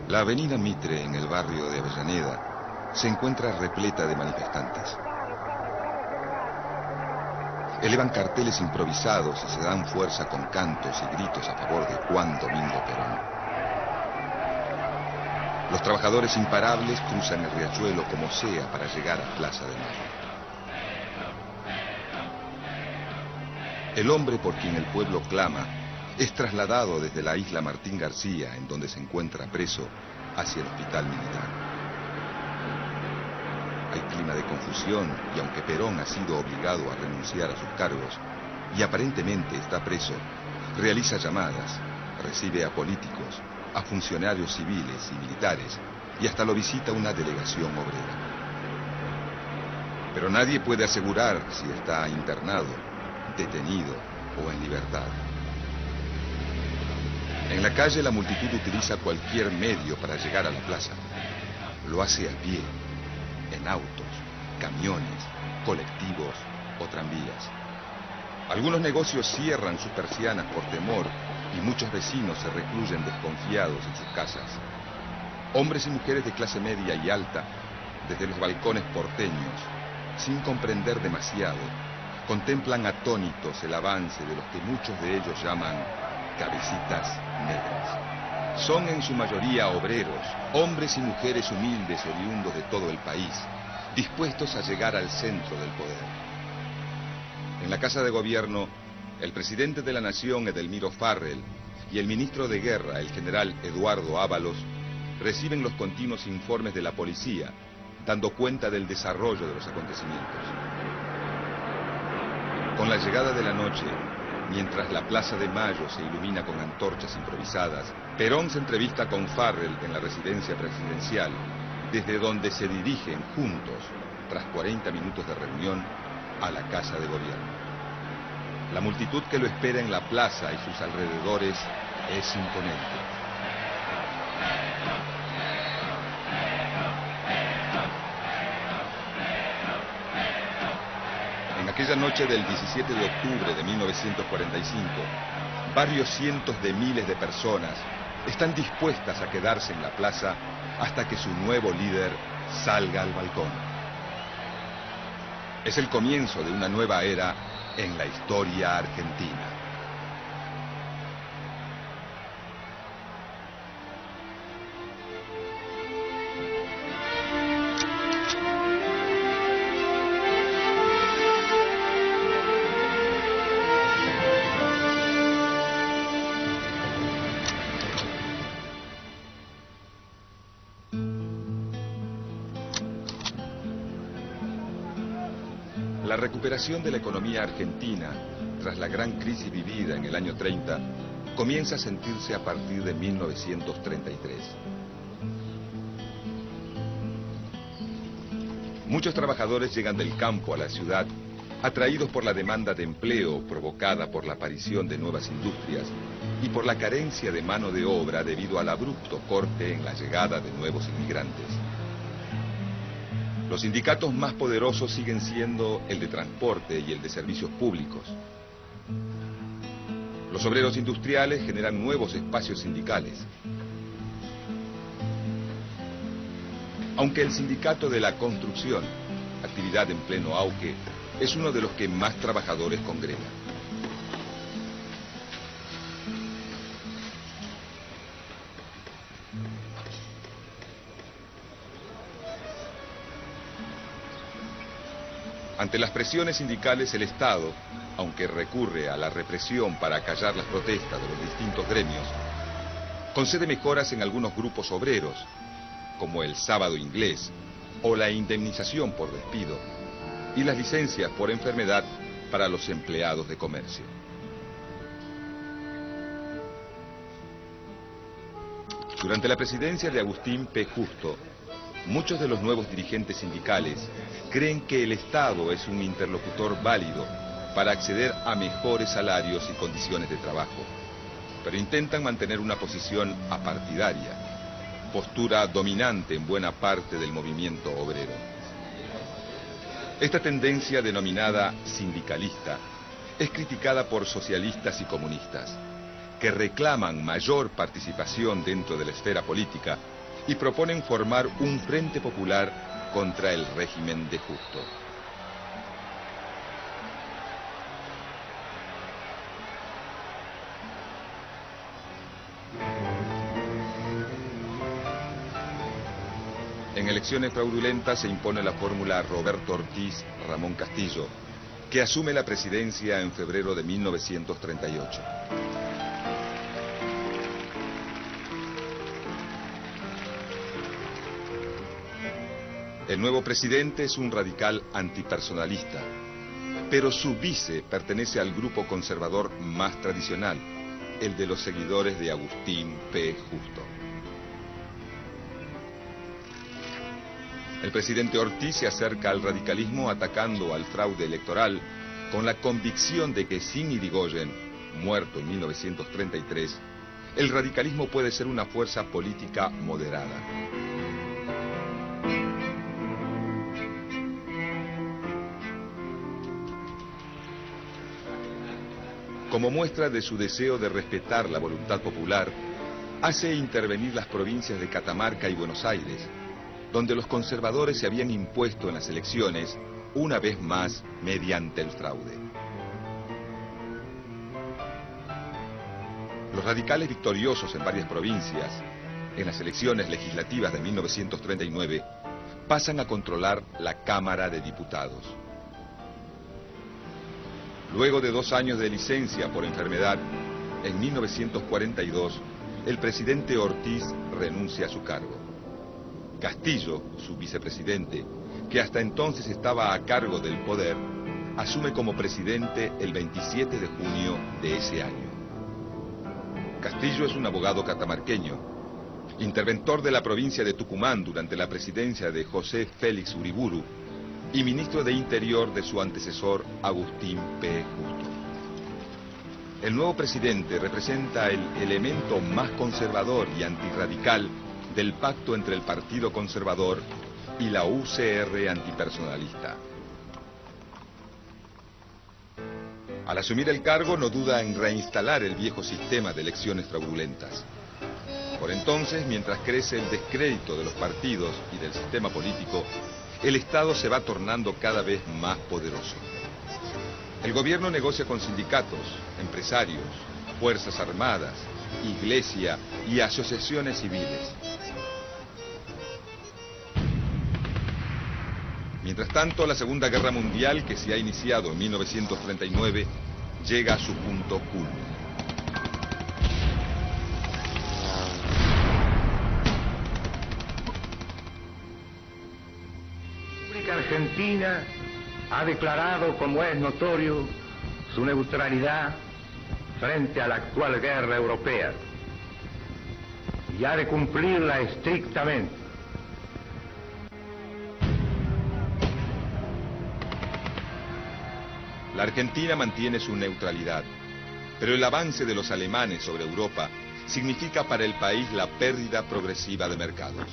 La avenida Mitre, en el barrio de Avellaneda, se encuentra repleta de manifestantes. Elevan carteles improvisados y se dan fuerza con cantos y gritos a favor de Juan Domingo Perón. Los trabajadores imparables cruzan el riachuelo como sea para llegar a Plaza de Mayo. El hombre por quien el pueblo clama es trasladado desde la isla Martín García, en donde se encuentra preso, hacia el hospital militar. Hay clima de confusión y aunque Perón ha sido obligado a renunciar a sus cargos y aparentemente está preso, realiza llamadas, recibe a políticos, a funcionarios civiles y militares y hasta lo visita una delegación obrera. Pero nadie puede asegurar si está internado, detenido o en libertad. En la calle la multitud utiliza cualquier medio para llegar a la plaza. Lo hace a pie, en autos, camiones, colectivos o tranvías. Algunos negocios cierran sus persianas por temor y muchos vecinos se recluyen desconfiados en sus casas. Hombres y mujeres de clase media y alta, desde los balcones porteños, sin comprender demasiado, contemplan atónitos el avance de los que muchos de ellos llaman cabecitas negras. Son en su mayoría obreros, hombres y mujeres humildes oriundos de todo el país, dispuestos a llegar al centro del poder. En la Casa de Gobierno, el presidente de la Nación, Edelmiro Farrell, y el ministro de Guerra, el general Eduardo Ábalos, reciben los continuos informes de la policía, dando cuenta del desarrollo de los acontecimientos. Con la llegada de la noche, mientras la Plaza de Mayo se ilumina con antorchas improvisadas, Perón se entrevista con Farrell en la residencia presidencial, desde donde se dirigen juntos, tras 40 minutos de reunión, a la Casa de Gobierno. La multitud que lo espera en la plaza y sus alrededores es imponente. En aquella noche del 17 de octubre de 1945, varios cientos de miles de personas están dispuestas a quedarse en la plaza hasta que su nuevo líder salga al balcón. Es el comienzo de una nueva era en la historia argentina. La recuperación de la economía argentina, tras la gran crisis vivida en el año 30, comienza a sentirse a partir de 1933. Muchos trabajadores llegan del campo a la ciudad, atraídos por la demanda de empleo provocada por la aparición de nuevas industrias y por la carencia de mano de obra debido al abrupto corte en la llegada de nuevos inmigrantes. Los sindicatos más poderosos siguen siendo el de transporte y el de servicios públicos. Los obreros industriales generan nuevos espacios sindicales. Aunque el sindicato de la construcción, actividad en pleno auge, es uno de los que más trabajadores congrega. Ante las presiones sindicales, el Estado, aunque recurre a la represión para acallar las protestas de los distintos gremios, concede mejoras en algunos grupos obreros, como el sábado inglés o la indemnización por despido y las licencias por enfermedad para los empleados de comercio. Durante la presidencia de Agustín P. Justo, muchos de los nuevos dirigentes sindicales creen que el Estado es un interlocutor válido para acceder a mejores salarios y condiciones de trabajo, pero intentan mantener una posición apartidaria, postura dominante en buena parte del movimiento obrero. Esta tendencia denominada sindicalista es criticada por socialistas y comunistas, que reclaman mayor participación dentro de la esfera política y proponen formar un frente popular contra el régimen de Justo. En elecciones fraudulentas se impone la fórmula Roberto Ortiz-Ramón Castillo, que asume la presidencia en febrero de 1938. El nuevo presidente es un radical antipersonalista, pero su vice pertenece al grupo conservador más tradicional, el de los seguidores de Agustín P. Justo. El presidente Ortiz se acerca al radicalismo atacando al fraude electoral con la convicción de que sin Irigoyen, muerto en 1933, el radicalismo puede ser una fuerza política moderada. Como muestra de su deseo de respetar la voluntad popular, hace intervenir las provincias de Catamarca y Buenos Aires, donde los conservadores se habían impuesto en las elecciones, una vez más mediante el fraude. Los radicales victoriosos en varias provincias, en las elecciones legislativas de 1939, pasan a controlar la Cámara de Diputados. Luego de 2 años de licencia por enfermedad, en 1942, el presidente Ortiz renuncia a su cargo. Castillo, su vicepresidente, que hasta entonces estaba a cargo del poder, asume como presidente el 27 de junio de ese año. Castillo es un abogado catamarqueño, interventor de la provincia de Tucumán durante la presidencia de José Félix Uriburu y ministro de Interior de su antecesor Agustín P. Justo. El nuevo presidente representa el elemento más conservador y antirradical del pacto entre el Partido Conservador y la UCR antipersonalista. Al asumir el cargo no duda en reinstalar el viejo sistema de elecciones fraudulentas. Por entonces, mientras crece el descrédito de los partidos y del sistema político, el Estado se va tornando cada vez más poderoso. El gobierno negocia con sindicatos, empresarios, fuerzas armadas, iglesia y asociaciones civiles. Mientras tanto, la Segunda Guerra Mundial, que se ha iniciado en 1939, llega a su punto culmine. La República Argentina ha declarado, como es notorio, su neutralidad frente a la actual guerra europea y ha de cumplirla estrictamente. La Argentina mantiene su neutralidad, pero el avance de los alemanes sobre Europa significa para el país la pérdida progresiva de mercados.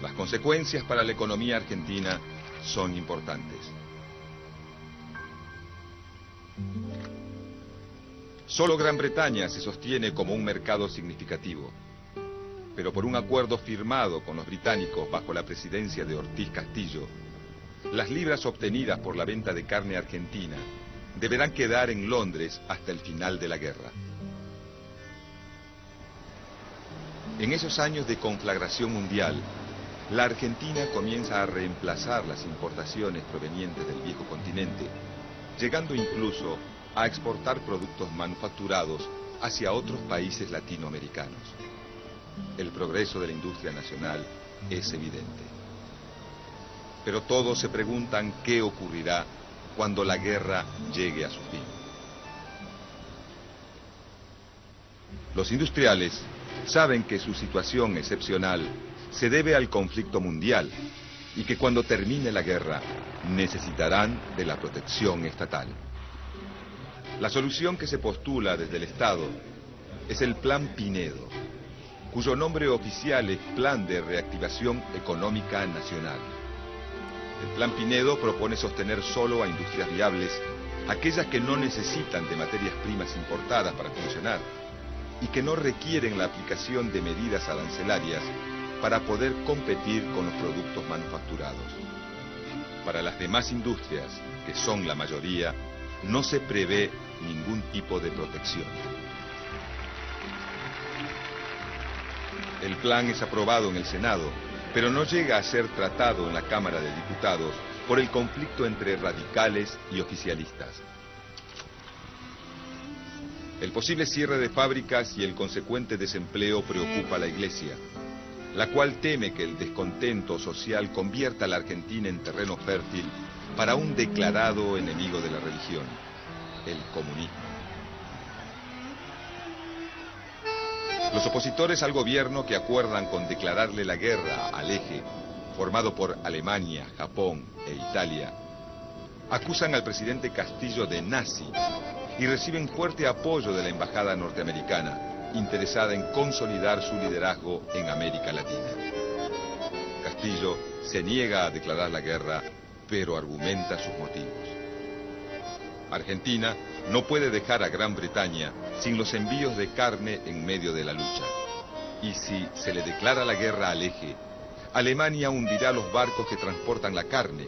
Las consecuencias para la economía argentina son importantes. Solo Gran Bretaña se sostiene como un mercado significativo, pero por un acuerdo firmado con los británicos bajo la presidencia de Ortiz Castillo, las libras obtenidas por la venta de carne argentina deberán quedar en Londres hasta el final de la guerra. En esos años de conflagración mundial, la Argentina comienza a reemplazar las importaciones provenientes del viejo continente, llegando incluso a exportar productos manufacturados hacia otros países latinoamericanos. El progreso de la industria nacional es evidente. Pero todos se preguntan qué ocurrirá cuando la guerra llegue a su fin. Los industriales saben que su situación excepcional se debe al conflicto mundial y que cuando termine la guerra necesitarán de la protección estatal. La solución que se postula desde el Estado es el Plan Pinedo, cuyo nombre oficial es Plan de Reactivación Económica Nacional. El Plan Pinedo propone sostener solo a industrias viables aquellas que no necesitan de materias primas importadas para funcionar y que no requieren la aplicación de medidas arancelarias para poder competir con los productos manufacturados. Para las demás industrias, que son la mayoría, no se prevé ningún tipo de protección. El plan es aprobado en el Senado, pero no llega a ser tratado en la Cámara de Diputados por el conflicto entre radicales y oficialistas. El posible cierre de fábricas y el consecuente desempleo preocupa a la Iglesia, la cual teme que el descontento social convierta a la Argentina en terreno fértil para un declarado enemigo de la religión, el comunismo. Los opositores al gobierno, que acuerdan con declararle la guerra al eje, formado por Alemania, Japón e Italia, acusan al presidente Castillo de nazi y reciben fuerte apoyo de la embajada norteamericana, interesada en consolidar su liderazgo en América Latina. Castillo se niega a declarar la guerra, pero argumenta sus motivos. Argentina no puede dejar a Gran Bretaña sin los envíos de carne en medio de la lucha. Y si se le declara la guerra al eje, Alemania hundirá los barcos que transportan la carne,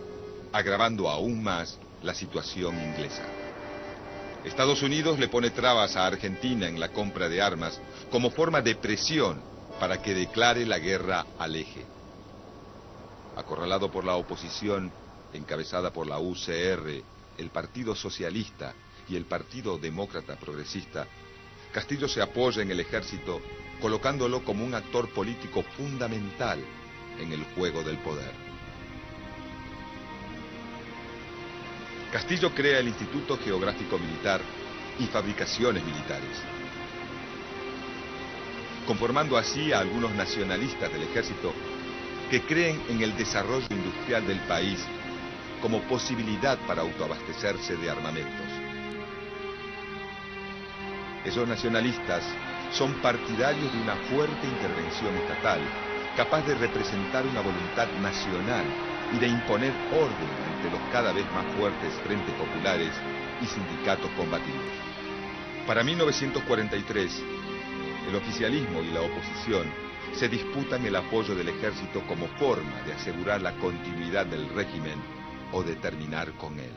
agravando aún más la situación inglesa. Estados Unidos le pone trabas a Argentina en la compra de armas como forma de presión para que declare la guerra al eje. Acorralado por la oposición, encabezada por la UCR, el Partido Socialista y el Partido Demócrata Progresista, Castillo se apoya en el ejército, colocándolo como un actor político fundamental en el juego del poder. Castillo crea el Instituto Geográfico Militar y fabricaciones militares, conformando así a algunos nacionalistas del ejército que creen en el desarrollo industrial del país como posibilidad para autoabastecerse de armamentos. Esos nacionalistas son partidarios de una fuerte intervención estatal, capaz de representar una voluntad nacional y de imponer orden ante los cada vez más fuertes frentes populares y sindicatos combativos. Para 1943, el oficialismo y la oposición se disputan el apoyo del ejército como forma de asegurar la continuidad del régimen o de terminar con él.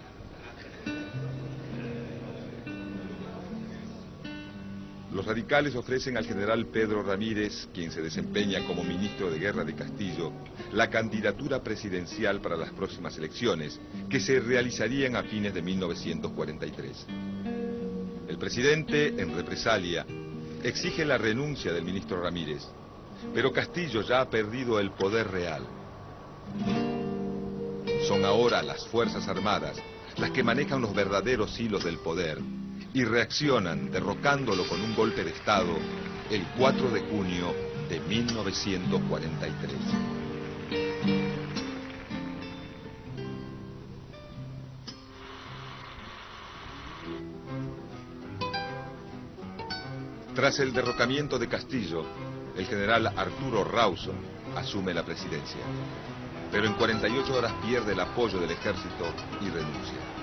Los radicales ofrecen al general Pedro Ramírez, quien se desempeña como ministro de Guerra de Castillo, la candidatura presidencial para las próximas elecciones, que se realizarían a fines de 1943. El presidente, en represalia, exige la renuncia del ministro Ramírez, pero Castillo ya ha perdido el poder real. Son ahora las Fuerzas Armadas las que manejan los verdaderos hilos del poder y reaccionan derrocándolo con un golpe de Estado el 4 de junio de 1943. Tras el derrocamiento de Castillo, el general Arturo Rawson asume la presidencia, pero en 48 horas pierde el apoyo del ejército y renuncia.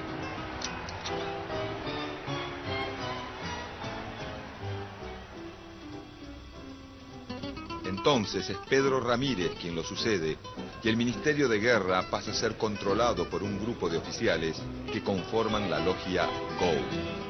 Entonces es Pedro Ramírez quien lo sucede y el Ministerio de Guerra pasa a ser controlado por un grupo de oficiales que conforman la logia GO.